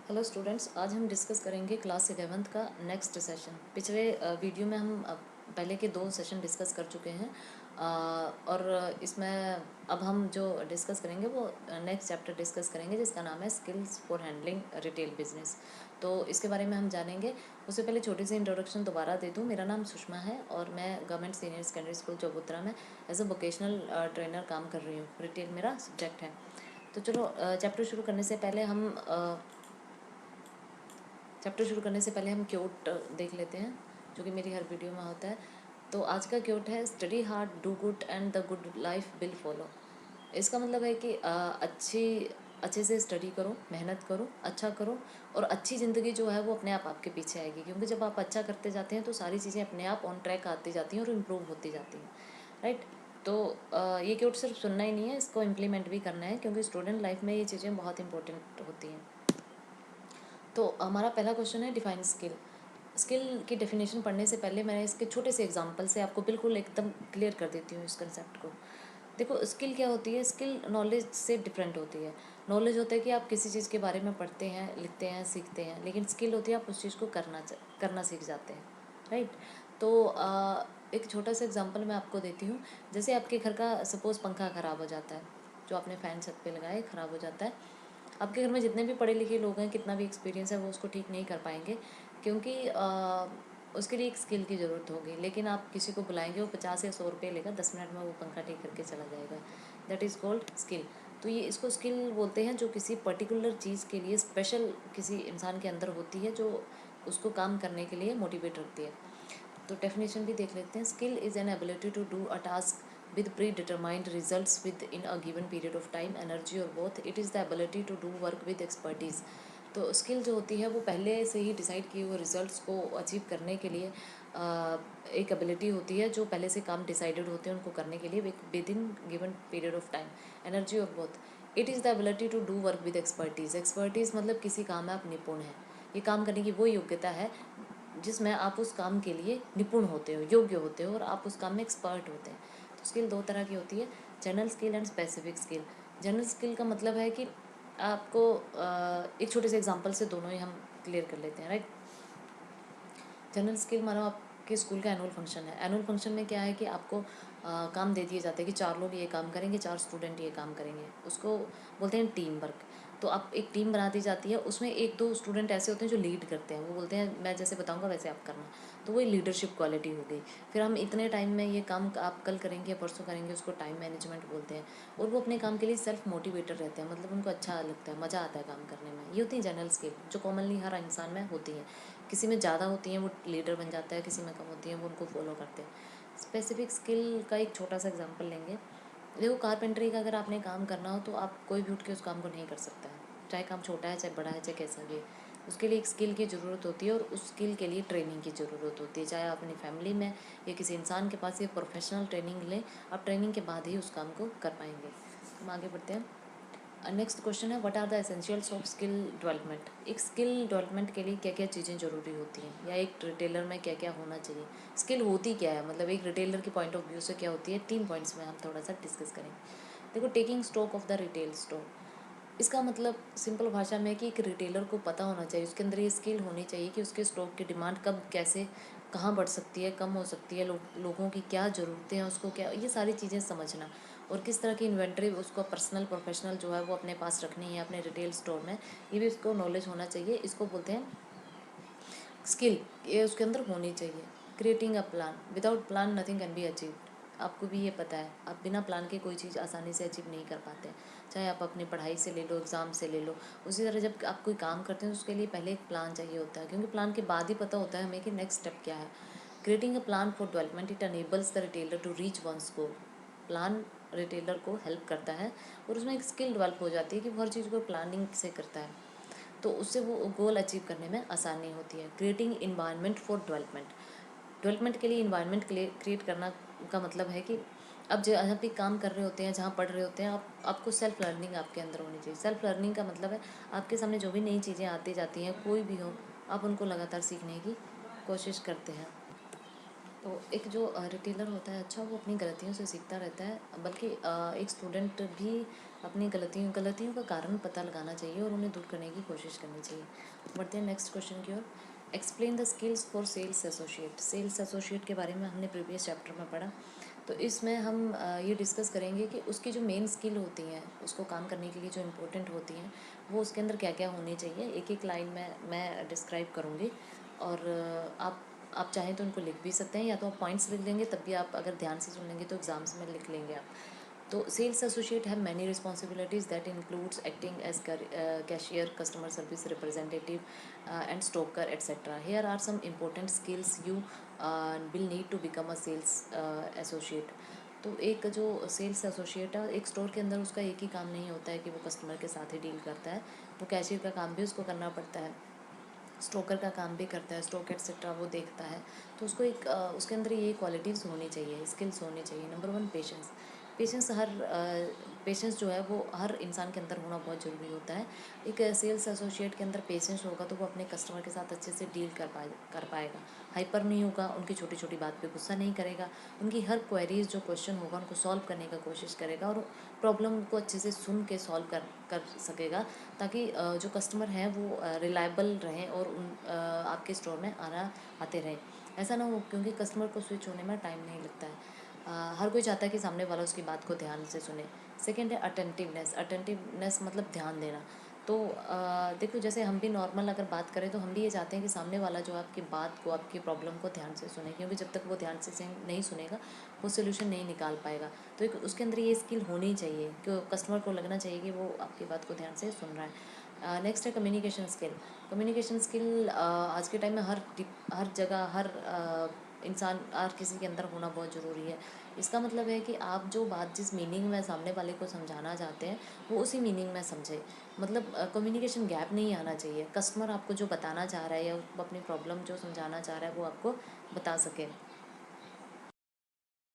Hello students, आज हम discuss करेंगे क्लास 11th का नेक्स्ट सेशन। पिछले वीडियो में हम पहले के 2 सेशन डिस्कस कर चुके हैं और इसमें अब हम जो डिस्कस करेंगे वो नेक्स्ट चैप्टर डिस्कस करेंगे जिसका नाम है skills for handling retail business. तो इसके बारे में हम जानेंगे। उससे पहले छोटी सी इंट्रोडक्शन दोबारा दे दूँ। मेरा नाम सुषमा है और मैं गवर्नमेंट सीनियर सेकेंडरी स्कूल चौबुतरा में एज अ वोकेशनल ट्रेनर काम कर रही हूँ। रिटेल मेरा सब्जेक्ट है। तो चलो चैप्टर शुरू करने से पहले हम क्योट देख लेते हैं, जो कि मेरी हर वीडियो में होता है। तो आज का क्योट है study hard, do good and the good life will follow. इसका मतलब है कि अच्छे से स्टडी करो, मेहनत करो, अच्छा करो और अच्छी ज़िंदगी जो है वो अपने आप आपके पीछे आएगी। क्योंकि जब आप अच्छा करते जाते हैं तो सारी चीज़ें अपने आप ऑन ट्रैक आती जाती हैं और इम्प्रूव होती जाती हैं, राइट। तो ये क्योट सिर्फ सुनना ही नहीं है, इसको इम्प्लीमेंट भी करना है, क्योंकि स्टूडेंट लाइफ में ये चीज़ें बहुत इंपॉर्टेंट होती हैं। तो हमारा पहला क्वेश्चन है डिफाइन स्किल। स्किल की डेफिनेशन पढ़ने से पहले मैं इसके छोटे से एग्जांपल से आपको बिल्कुल एकदम क्लियर कर देती हूँ इस कंसेप्ट को। देखो, स्किल क्या होती है? स्किल नॉलेज से डिफरेंट होती है। नॉलेज होता है कि आप किसी चीज़ के बारे में पढ़ते हैं, लिखते हैं, सीखते हैं, लेकिन स्किल होती है आप उस चीज़ को करना सीख जाते हैं, राइट। तो एक छोटा सा एग्जांपल मैं आपको देती हूँ। जैसे आपके घर का सपोज़ पंखा ख़राब हो जाता है, जो आपने फ़ैन छत पे लगाए ख़राब हो जाता है। आपके घर में जितने भी पढ़े लिखे लोग हैं, कितना भी एक्सपीरियंस है, वो उसको ठीक नहीं कर पाएंगे, क्योंकि उसके लिए एक स्किल की ज़रूरत होगी। लेकिन आप किसी को बुलाएंगे, वो 50 या 100 रुपये लेगा, 10 मिनट में वो पंखा ठीक करके चला जाएगा। That is called skill. तो ये इसको स्किल बोलते हैं, जो किसी पर्टिकुलर चीज़ के लिए स्पेशल किसी इंसान के अंदर होती है, जो उसको काम करने के लिए मोटिवेट रखती है। तो डेफिनेशन भी देख लेते हैं। Skill is an ability to do a task with predetermined results within a given period of time, energy or both. It is the ability to do work with expertise. तो skill जो होती है वो पहले से ही डिसाइड किए हुए results को अचीव करने के लिए एक एबिलिटी होती है, जो पहले से काम डिसाइडेड होते हैं उनको करने के लिए within given period of time, energy और both. It is the ability to do work with expertise. Expertise मतलब किसी काम में आप निपुण हैं। ये काम करने की वो योग्यता है जिसमें आप उस काम के लिए निपुण होते हो, योग्य होते हो और आप उस काम में एक्सपर्ट होते हैं। तो स्किल 2 तरह की होती है, general skill and specific skill. General skill का मतलब है कि आपको एक छोटे से एग्जांपल से दोनों ही हम क्लियर कर लेते हैं, राइट। जनरल स्किल मानो आपके स्कूल का एनुअल फंक्शन है। एनुअल फंक्शन में क्या है कि आपको काम दे दिए जाते हैं कि 4 लोग ये काम करेंगे, 4 स्टूडेंट ये काम करेंगे। उसको बोलते हैं टीम वर्क। तो आप एक टीम बना दी जाती है, उसमें 1-2 स्टूडेंट ऐसे होते हैं जो लीड करते हैं। वो बोलते हैं मैं जैसे बताऊंगा वैसे आप करना। तो वही लीडरशिप क्वालिटी हो गई। फिर हम इतने टाइम में ये काम आप कल करेंगे, परसों करेंगे, उसको टाइम मैनेजमेंट बोलते हैं। और वो अपने काम के लिए सेल्फ मोटिवेटेड रहते हैं, मतलब उनको अच्छा लगता है, मज़ा आता है काम करने में। ये होती है जनरल स्किल, जो कॉमनली हर इंसान में होती है। किसी में ज़्यादा होती हैं वो लीडर बन जाता है, किसी में कम होती हैं वो उनको फॉलो करते हैं। स्पेसिफिक स्किल का एक छोटा सा एग्जांपल लेंगे। देखो, कारपेंटरी का अगर आपने काम करना हो तो आप कोई भी उठ के उस काम को नहीं कर सकता है, चाहे काम छोटा है, चाहे बड़ा है, चाहे कैसा भी है। उसके लिए एक स्किल की ज़रूरत होती है और उस स्किल के लिए ट्रेनिंग की ज़रूरत होती है। चाहे आप अपनी फैमिली में या किसी इंसान के पास ये प्रोफेशनल ट्रेनिंग लें, आप ट्रेनिंग के बाद ही उस काम को कर पाएंगे। हम आगे बढ़ते हैं। नेक्स्ट क्वेश्चन है, what are the essentials of skill development. एक स्किल डेवलपमेंट के लिए क्या क्या चीज़ें ज़रूरी होती हैं, या एक रिटेलर में क्या क्या होना चाहिए। स्किल होती क्या है, मतलब एक रिटेलर के पॉइंट ऑफ व्यू से क्या होती है। 3 पॉइंट्स में हम थोड़ा सा डिस्कस करेंगे। देखो, taking stock of the retail store. इसका मतलब सिंपल भाषा में कि एक रिटेलर को पता होना चाहिए, उसके अंदर ये स्किल होनी चाहिए कि उसके स्टॉक की डिमांड कब, कैसे, कहाँ बढ़ सकती है, कम हो सकती है, लोगों की क्या ज़रूरतें हैं, उसको क्या, ये सारी चीज़ें समझना। और किस तरह की इन्वेंट्री उसको पर्सनल प्रोफेशनल जो है वो अपने पास रखनी है अपने रिटेल स्टोर में, ये भी उसको नॉलेज होना चाहिए। इसको बोलते हैं स्किल, ये उसके अंदर होनी चाहिए। Creating a plan, without plan nothing can be achieve. आपको भी ये पता है, आप बिना प्लान के कोई चीज़ आसानी से अचीव नहीं कर पाते। चाहे आप अपनी पढ़ाई से ले लो, एग्ज़ाम से ले लो। उसी तरह जब आप कोई काम करते हैं तो उसके लिए पहले एक प्लान चाहिए होता है, क्योंकि प्लान के बाद ही पता होता है हमें कि नेक्स्ट स्टेप क्या है। Creating a plan for development, it enables the retailer to reach one's goal. Plan retailer को हेल्प करता है और उसमें एक स्किल डेवलप हो जाती है कि वो हर चीज़ को प्लानिंग से करता है, तो उससे वो गोल अचीव करने में आसानी होती है। Creating environment for development, development के लिए इन्वायरमेंट क्रिएट करना का मतलब है कि अब जहाँ पे काम कर रहे होते हैं, जहाँ पढ़ रहे होते हैं, आपको सेल्फ लर्निंग आपके अंदर होनी चाहिए। सेल्फ लर्निंग का मतलब है आपके सामने जो भी नई चीज़ें आती जाती हैं, कोई भी हो, आप उनको लगातार सीखने की कोशिश करते हैं। तो एक जो रिटेलर होता है, अच्छा, वो अपनी गलतियों से सीखता रहता है। बल्कि एक स्टूडेंट भी अपनी गलतियों का कारण पता लगाना चाहिए और उन्हें दूर करने की कोशिश करनी चाहिए। बढ़ते हैं नेक्स्ट क्वेश्चन की ओर। Explain the skills for sales associate. Sales associate के बारे में हमने प्रीवियस चैप्टर में पढ़ा, तो इसमें हम ये डिस्कस करेंगे कि उसकी जो मेन स्किल होती हैं, उसको काम करने के लिए जो इम्पोर्टेंट होती हैं, वो उसके अंदर क्या क्या होनी चाहिए, एक एक लाइन में मैं डिस्क्राइब करूँगी। और आप चाहें तो उनको लिख भी सकते हैं, या तो आप पॉइंट्स लिख लेंगे, तब भी आप अगर ध्यान से सुन लेंगे तो एग्ज़ाम्स में लिख लेंगे आप। तो sales associate have many responsibilities that includes acting as cashier, customer service representative and stocker etcetera. Here are some important skills you will need to become a sales associate. तो एक जो सेल्स एसोसिएट है, एक store के अंदर उसका एक ही काम नहीं होता है कि वो कस्टमर के साथ ही डील करता है, वो कैशियर का काम भी उसको करना पड़ता है, स्टोकर का काम भी करता है, स्टॉक एट्सेट्रा वो देखता है। तो उसको एक उसके अंदर ये क्वालिटीज़ होनी चाहिए, स्किल्स होनी चाहिए। Number one, patience. Patience patience जो है वो हर इंसान के अंदर होना बहुत ज़रूरी होता है। एक सेल्स एसोसिएट के अंदर पेशेंस होगा तो वो अपने कस्टमर के साथ अच्छे से डील कर पाएगा, हाइपर नहीं होगा, उनकी छोटी छोटी बात पे गुस्सा नहीं करेगा, उनकी हर क्वेरीज जो क्वेश्चन होगा उनको सॉल्व करने का कोशिश करेगा, और प्रॉब्लम को अच्छे से सुन के सॉल्व कर सकेगा, ताकि जो कस्टमर हैं वो रिलायबल रहें और आपके स्टोर में आते रहें। ऐसा ना हो, क्योंकि कस्टमर को स्विच होने में टाइम नहीं लगता है। हर कोई चाहता है कि सामने वाला उसकी बात को ध्यान से सुने। सेकंड है अटेंटिवनेस। अटेंटिवनेस मतलब ध्यान देना। तो देखो, जैसे हम भी नॉर्मल अगर बात करें तो हम भी ये चाहते हैं कि सामने वाला जो आपकी बात को, आपकी प्रॉब्लम को ध्यान से सुने, क्योंकि जब तक वो ध्यान से नहीं सुनेगा वो सोल्यूशन नहीं निकाल पाएगा। तो एक उसके अंदर ये स्किल होनी चाहिए कि कस्टमर को लगना चाहिए कि वो आपकी बात को ध्यान से सुन रहा है। नेक्स्ट है कम्युनिकेशन स्किल। कम्युनिकेशन स्किल आज के टाइम में हर जगह, हर इंसान, हर किसी के अंदर होना बहुत ज़रूरी है। इसका मतलब है कि आप जो बात जिस मीनिंग में सामने वाले को समझाना चाहते हैं वो उसी मीनिंग में समझे। मतलब कम्युनिकेशन गैप नहीं आना चाहिए। कस्टमर आपको जो बताना चाह रहा है या वो अपनी प्रॉब्लम जो समझाना चाह रहा है वो आपको बता सके।